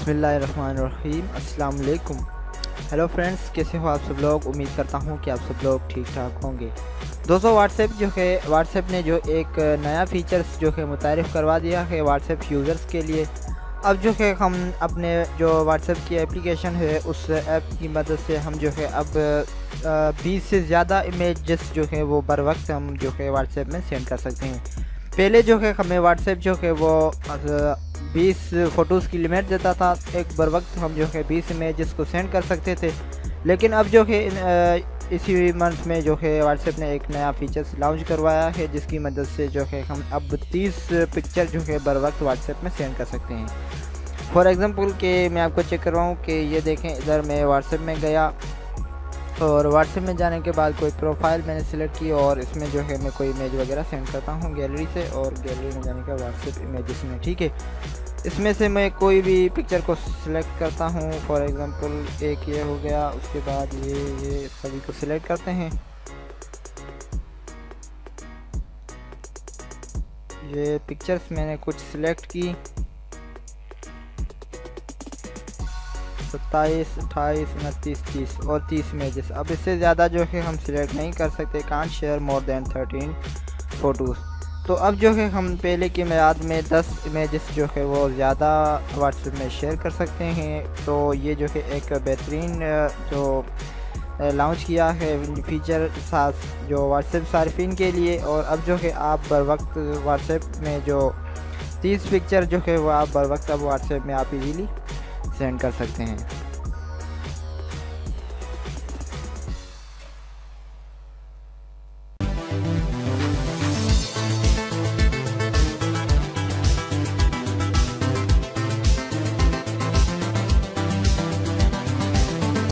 बिस्मिल्लाहिर्रहमानिर्रहीम अस्सलाम वालेकुम। हेलो फ्रेंड्स, कैसे हो आप सब लोग। उम्मीद करता हूँ कि आप सब लोग ठीक ठाक होंगे। दोस्तों, व्हाट्सएप ने जो एक नया फीचर्स जो है मुतारिफ़ करवा दिया है व्हाट्सएप यूज़र्स के लिए। अब जो है हम अपने जो व्हाट्सएप की एप्लीकेशन है उस ऐप की मदद से हम जो है अब 20 से ज़्यादा इमेजेस जो है वो बर वक्त हम जो है व्हाट्सएप में सेंड कर सकते हैं। पहले जो है हमें व्हाट्सएप जो है वो 20 फ़ोटोज़ की लिमिट देता था। एक बर वक्त हम जो है 20 इमेजेस को सेंड कर सकते थे। लेकिन अब जो है इसी मंथ में जो है व्हाट्सएप ने एक नया फीचर्स लॉन्च करवाया है, जिसकी मदद से जो है हम अब 30 पिक्चर जो है बर वक्त व्हाट्सएप में सेंड कर सकते हैं। फॉर एग्ज़ाम्पल कि मैं आपको चेक कर रहा हूँ कि ये देखें, इधर मैं व्हाट्सएप में गया और व्हाट्सएप में जाने के बाद कोई प्रोफाइल मैंने सिलेक्ट की और इसमें जो है मैं कोई इमेज वगैरह सेंड करता हूँ गैलरी से, और गैलरी में जाने के व्हाट्सएप इमेजेस में, ठीक है, इसमें से मैं कोई भी पिक्चर को सिलेक्ट करता हूँ। फॉर एग्ज़ाम्पल एक ये हो गया, उसके बाद ये सभी को सिलेक्ट करते हैं। ये पिक्चर्स मैंने कुछ सिलेक्ट की, 27, 28, 29, 30 और 30 इमेजेस। अब इससे ज़्यादा जो है हम सिलेक्ट नहीं कर सकते। Can't share more than 13 photos. तो अब जो है हम पहले की मियाद में 10 इमेजेस जो है वो ज़्यादा व्हाट्सएप में शेयर कर सकते हैं। तो ये जो है एक बेहतरीन जो लॉन्च किया है फीचर साथ जो व्हाट्सएप सार्फिन के लिए। और अब जो है आप बर वक्त व्हाट्सएप में जो 30 पिक्चर जो है वो आप बर वक्त अब व्हाट्सएप में आप इजीली सेंड कर सकते हैं।